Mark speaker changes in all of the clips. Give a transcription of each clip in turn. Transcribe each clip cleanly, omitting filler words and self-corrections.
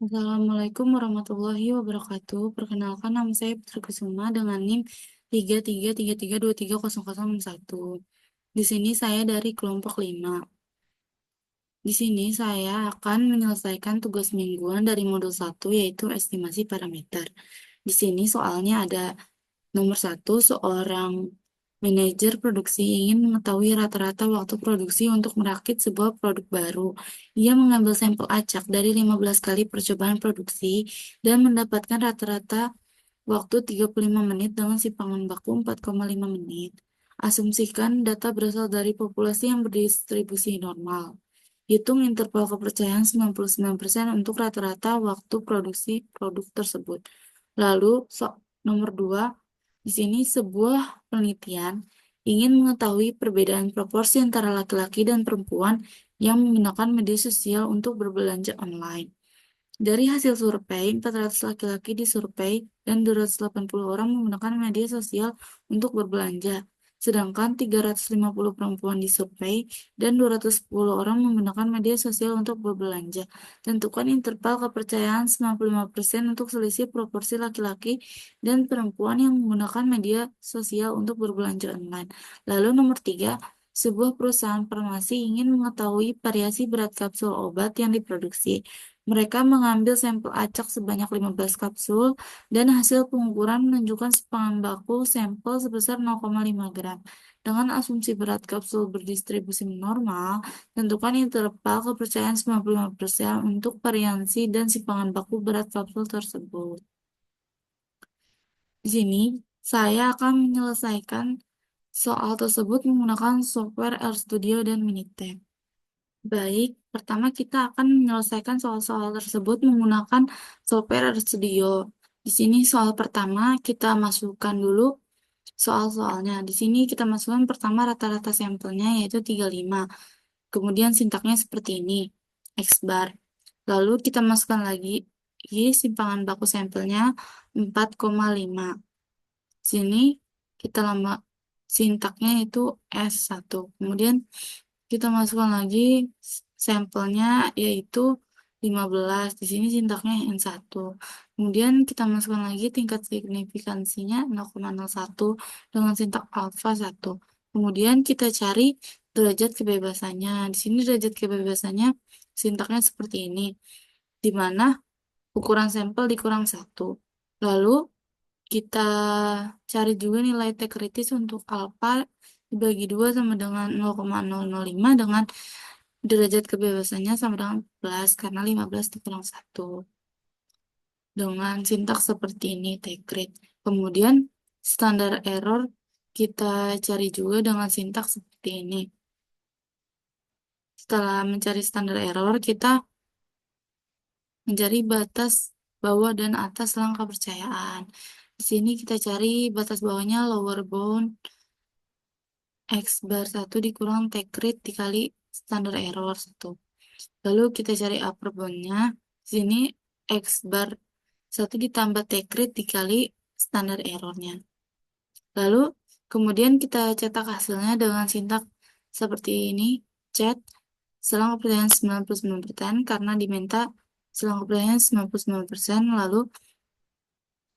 Speaker 1: Assalamualaikum warahmatullahi wabarakatuh. Perkenalkan nama saya Putri Kusuma dengan NIM 333323001. Di sini saya dari kelompok 5. Di sini saya akan menyelesaikan tugas mingguan dari modul 1 yaitu estimasi parameter. Di sini soalnya ada nomor 1, seorang manajer produksi ingin mengetahui rata-rata waktu produksi untuk merakit sebuah produk baru. Ia mengambil sampel acak dari 15 kali percobaan produksi dan mendapatkan rata-rata waktu 35 menit dengan simpangan baku 4,5 menit. Asumsikan data berasal dari populasi yang berdistribusi normal. Hitung interval kepercayaan 99% untuk rata-rata waktu produksi produk tersebut. Lalu, nomor 2, di sini sebuah penelitian ingin mengetahui perbedaan proporsi antara laki-laki dan perempuan yang menggunakan media sosial untuk berbelanja online. Dari hasil survei, 400 laki-laki disurvei dan 280 orang menggunakan media sosial untuk berbelanja, sedangkan 350 perempuan disurvei dan 210 orang menggunakan media sosial untuk berbelanja. Tentukan interval kepercayaan 95% untuk selisih proporsi laki-laki dan perempuan yang menggunakan media sosial untuk berbelanja online. Lalu nomor 3, sebuah perusahaan farmasi ingin mengetahui variasi berat kapsul obat yang diproduksi. Mereka mengambil sampel acak sebanyak 15 kapsul dan hasil pengukuran menunjukkan simpangan baku sampel sebesar 0,5 gram. Dengan asumsi berat kapsul berdistribusi normal, tentukan interval kepercayaan 95% untuk variasi dan simpangan baku berat kapsul tersebut. Di sini, saya akan menyelesaikan soal tersebut menggunakan software RStudio dan Minitab. Baik, pertama kita akan menyelesaikan soal-soal tersebut menggunakan software RStudio. Di sini soal pertama kita masukkan dulu soal-soalnya. Di sini kita masukkan pertama rata-rata sampelnya yaitu 35. Kemudian sintaknya seperti ini, X bar. Lalu kita masukkan lagi simpangan baku sampelnya 4,5. Sini kita lama sintaknya itu S1. Kemudian kita masukkan lagi sampelnya yaitu 15. Di sini sintaknya N1. Kemudian kita masukkan lagi tingkat signifikansinya 0,01 dengan sintak alfa 1. Kemudian kita cari derajat kebebasannya. Di sini derajat kebebasannya sintaknya seperti ini, di mana ukuran sampel dikurang 1. Lalu kita cari juga nilai T kritis untuk alfa dibagi 2 sama dengan 0,005 dengan derajat kebebasannya sama dengan 14 karena 15 dikurang 1. Dengan sintaks seperti ini T-crit. Kemudian standar error kita cari juga dengan sintaks seperti ini. Setelah mencari standar error, kita mencari batas bawah dan atas langkah kepercayaan. Di sini kita cari batas bawahnya lower bound X bar 1 dikurang T crit dikali standar error 1. Lalu kita cari upper boundnya. Di sini X bar 1 ditambah T crit dikali standar errornya. Lalu kemudian kita cetak hasilnya dengan sintak seperti ini. Cet selang kepercayaan 99% karena diminta selang kepercayaan 99%. Lalu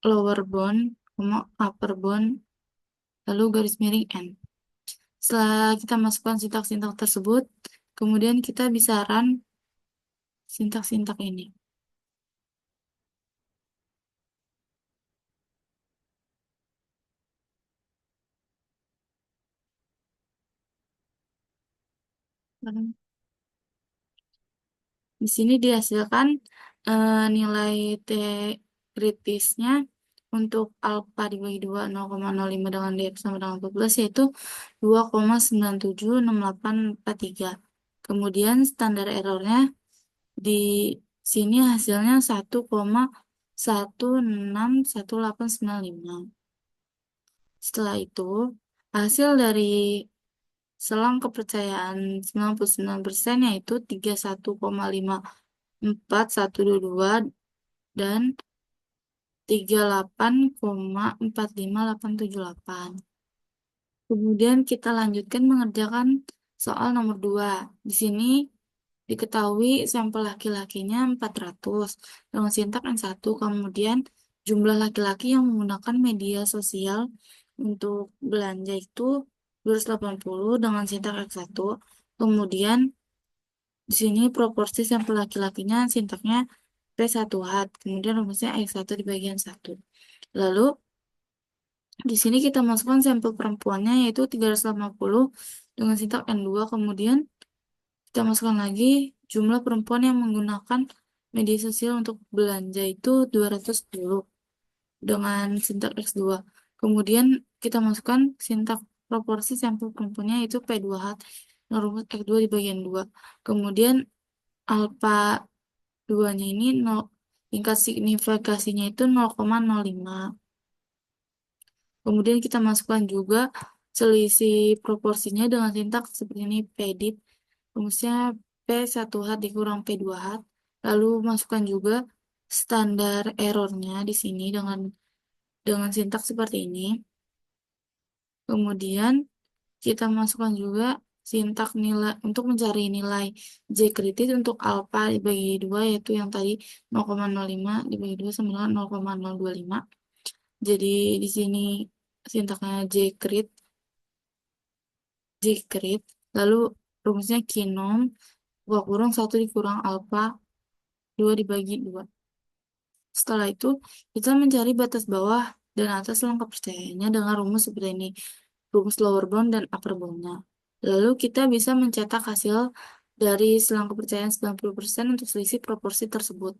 Speaker 1: lower bound, upper bound, lalu garis miring N. Setelah kita masukkan sintak-sintak tersebut, kemudian kita bisa run sintak-sintak ini. Di sini dihasilkan nilai T kritisnya untuk alfa dibagi 2 0,05 dengan dx sama dengan 14 yaitu 2,976843. Kemudian standar errornya di sini hasilnya 1,161895. Setelah itu, hasil dari selang kepercayaan 99% yaitu 31,54122 dan 38,45878. Kemudian kita lanjutkan mengerjakan soal nomor 2. Di sini Diketahui sampel laki-lakinya 400 dengan sintak N1, kemudian jumlah laki-laki yang menggunakan media sosial untuk belanja itu 280 dengan sintak X1. Kemudian di sini proporsi sampel laki-lakinya sintaknya P1H, kemudian rumusnya X1 di bagian satu. Lalu di sini kita masukkan sampel perempuannya yaitu 380 dengan sintak N2, kemudian kita masukkan lagi jumlah perempuan yang menggunakan media sosial untuk belanja itu 210 dengan sintak X2. Kemudian kita masukkan sintak proporsi sampel perempuannya yaitu P2H dengan rumus X2 di bagian 2. Kemudian alfa 2-nya ini 0, tingkat signifikasinya itu 0,05. Kemudian kita masukkan juga selisih proporsinya dengan sintak seperti ini PDIP. Rumusnya P1H dikurang P2H. Lalu masukkan juga standar errornya di sini dengan sintak seperti ini. Kemudian kita masukkan juga sintak nilai untuk mencari nilai J kritis untuk alfa dibagi 2 yaitu yang tadi 0,05 dibagi 2 sama dengan 0,025. Jadi di sini sintaknya J crit, lalu rumusnya kinom, buka kurung 1 dikurang alfa 2 dibagi 2. Setelah itu, kita mencari batas bawah dan atas selang kepercayaannya dengan rumus seperti ini, rumus lower bound dan upper bound-nya. Lalu kita bisa mencetak hasil dari selang kepercayaan 90% untuk selisih proporsi tersebut.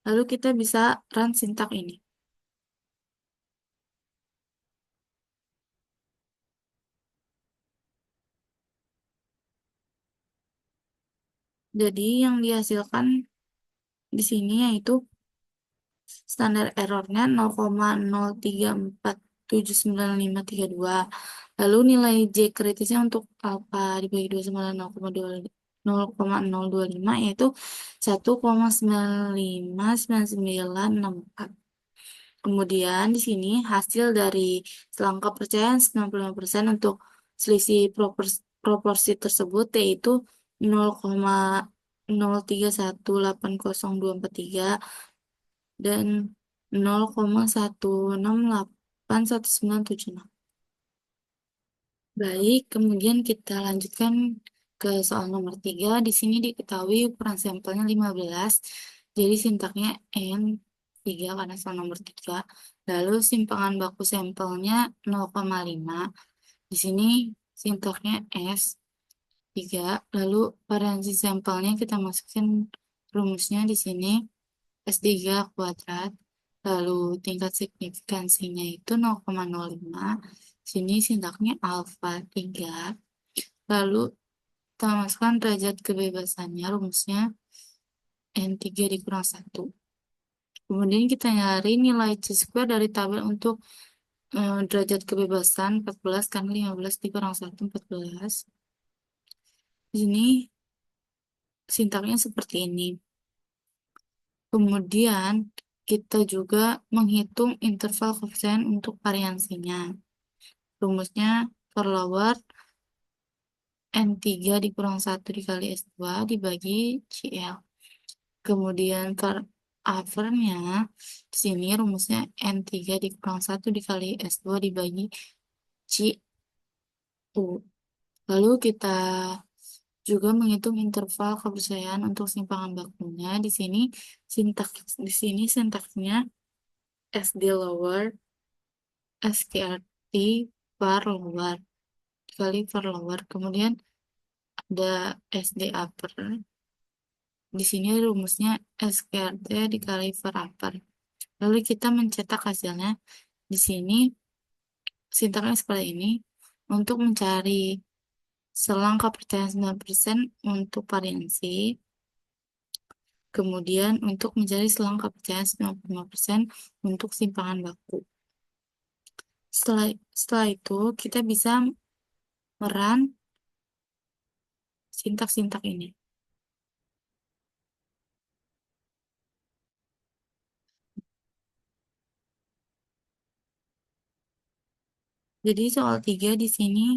Speaker 1: Lalu kita bisa run sintak ini. Jadi yang dihasilkan di sini yaitu standar errornya 0,034795532. Lalu nilai J kritisnya untuk alfa dibagi 2 sama dengan 0,025 yaitu 1,959964. Kemudian di sini hasil dari selang kepercayaan 95% untuk selisih proporsi tersebut yaitu 0,0318024 dan 0,1681976. Baik, kemudian kita lanjutkan ke soal nomor 3. Di sini diketahui ukuran sampelnya 15. Jadi sintaknya N3 karena soal nomor 3. Lalu simpangan baku sampelnya 0,5. Di sini sintaknya S3. Lalu variansi sampelnya kita masukin rumusnya di sini S3 kuadrat. Lalu tingkat signifikansinya itu 0,05. Sini sintaknya alfa 3. Lalu kita masukkan derajat kebebasannya, rumusnya N3 dikurang 1. Kemudian kita nyari nilai C-square dari tabel untuk derajat kebebasan 14 kan 15 dikurang 1, 14. Di sini sintaknya seperti ini. Kemudian kita juga menghitung interval koefisien untuk variansinya. Rumusnya for lower N3 dikurang 1 dikali S2 dibagi CL. Kemudian for uppernya di sini rumusnya N3 dikurang 1 dikali S2 dibagi CU. Lalu kita juga menghitung interval kepercayaan untuk simpangan bakunya. Di sini sintaksnya SD lower, SKRT var lower dikali var lower. Kemudian ada SD upper. Di sini rumusnya SKRT dikali var upper. Lalu kita mencetak hasilnya. Di sini sintaknya seperti ini. Untuk mencari selang kepercayaan 9% untuk variansi. Kemudian untuk mencari selang kepercayaan 95% untuk simpangan baku. Setelah itu kita bisa meran sintak-sintak ini. Jadi soal 3 di sini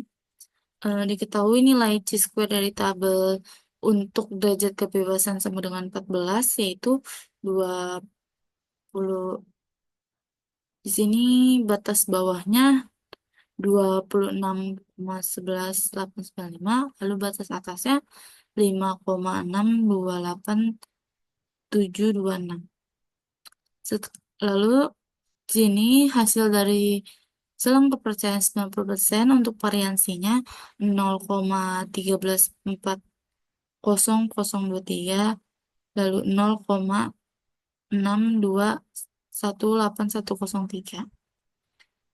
Speaker 1: diketahui nilai C-square dari tabel untuk derajat kebebasan sama dengan 14 yaitu 20. Di sini batas bawahnya 26,11895, lalu batas atasnya 5,628726. Lalu di sini hasil dari selang kepercayaan 90% untuk variansinya 0,134023, lalu 0,62181103.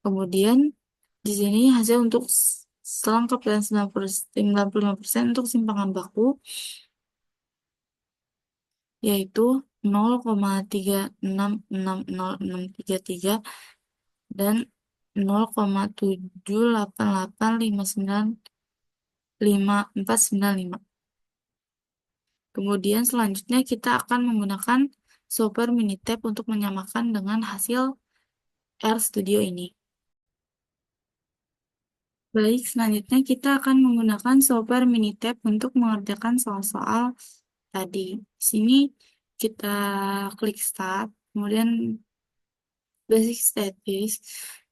Speaker 1: Kemudian di sini hasil untuk selang kepercayaan 95% untuk simpangan baku yaitu 0,36600633 dan 0,7885954495. Kemudian selanjutnya kita akan menggunakan software Minitab untuk menyamakan dengan hasil RStudio ini. Baik, selanjutnya kita akan menggunakan software Minitab untuk mengerjakan soal-soal tadi. Di sini kita klik Start, kemudian Basic Statis.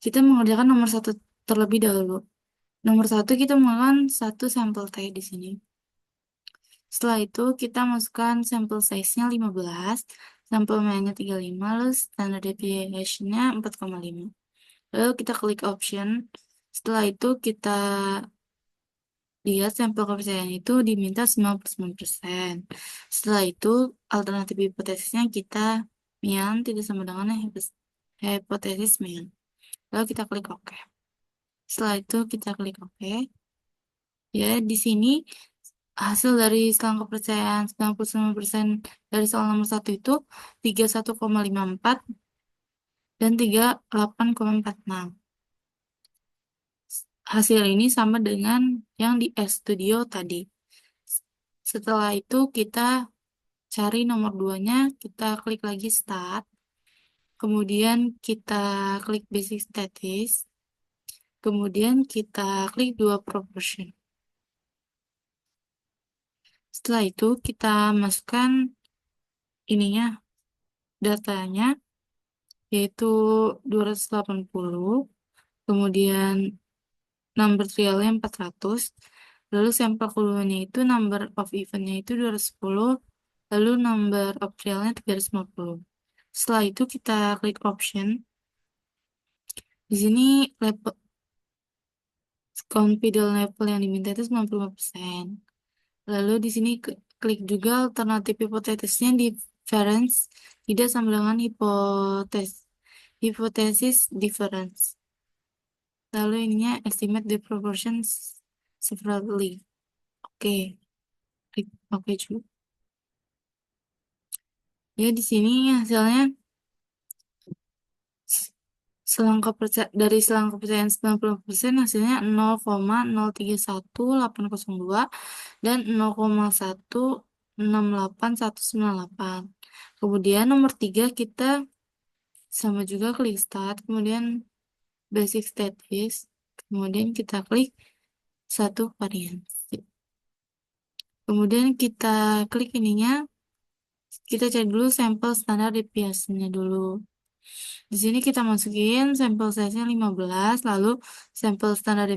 Speaker 1: Kita mengerjakan nomor satu terlebih dahulu. Nomor satu kita menggunakan satu sampel T di sini. Setelah itu kita masukkan sampel size-nya 15, sampel meannya 35, lalu standard deviation-nya 4,5. Lalu kita klik option. Setelah itu kita lihat sampel kepercayaan itu diminta 99%. Setelah itu alternatif hipotesisnya kita mean tidak sama dengan hipotesis mean. Lalu kita klik OK. Setelah itu kita klik OK. Ya, di sini hasil dari selang kepercayaan 99% dari soal nomor 1 itu 31,54 dan 38,46. Hasil ini sama dengan yang di RStudio tadi. Setelah itu kita cari nomor 2-nya, kita klik lagi Start. Kemudian kita klik Basic Statis. Kemudian kita klik dua proportion. Setelah itu kita masukkan ininya, datanya, yaitu 280, kemudian number trialnya 400, lalu sampel keduanya itu number of eventnya itu 210, lalu number of trialnya 350. Setelah itu kita klik option. Di sini level confidence level yang diminta itu 95%. Lalu di sini klik juga alternatif hipotesisnya difference tidak sama dengan hipotesis difference. Lalu ininya estimate the proportions separately. Oke. Klik oke juga. Ya di sini hasilnya dari selang kepercayaan 90% hasilnya 0,031802 dan 0,168198. Kemudian nomor 3 kita sama juga klik Start, kemudian Basic Statis, kemudian kita klik satu variansi. Kemudian kita klik ininya, kita cari dulu sampel standar deviasinya dulu. Di sini kita masukin sampel size-nya 15, lalu sampel standar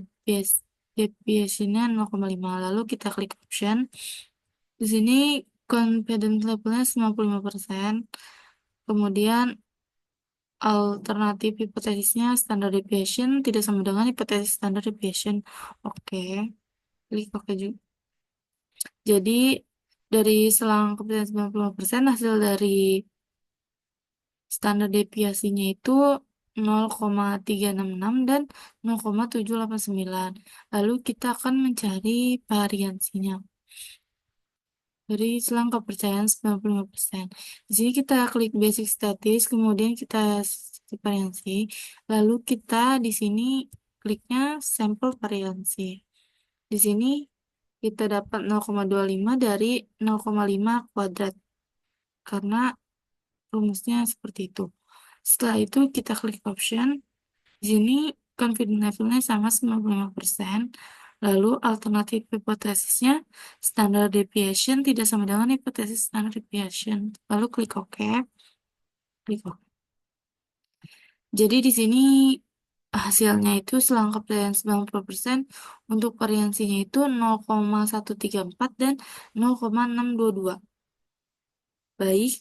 Speaker 1: deviation-nya 0,5, lalu kita klik option. Di sini confidence level-nya 95%. Kemudian alternatif hipotesisnya standard deviation tidak sama dengan hipotesis standard deviation. Oke. Klik oke juga. Jadi dari selang kepercayaan 95% hasil dari standar deviasinya itu 0,366 dan 0,789. Lalu kita akan mencari variansinya dari selang kepercayaan 95%. Di sini kita klik basic statis, kemudian kita variansi, lalu kita di sini kliknya sampel variansi. Di sini kita dapat 0,25 dari 0,5 kuadrat karena rumusnya seperti itu. Setelah itu kita klik option. Di sini confidence levelnya sama 95%. Lalu alternatif hipotesisnya standard deviation tidak sama dengan hipotesis standard deviation. Lalu klik OK. Klik OK. Jadi di sini hasilnya itu selangkap dengan 90%, untuk variansinya itu 0,134 dan 0,622. Baik,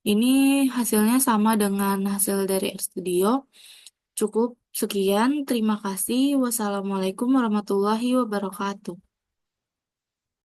Speaker 1: ini hasilnya sama dengan hasil dari RStudio. Cukup sekian, terima kasih. Wassalamualaikum warahmatullahi wabarakatuh.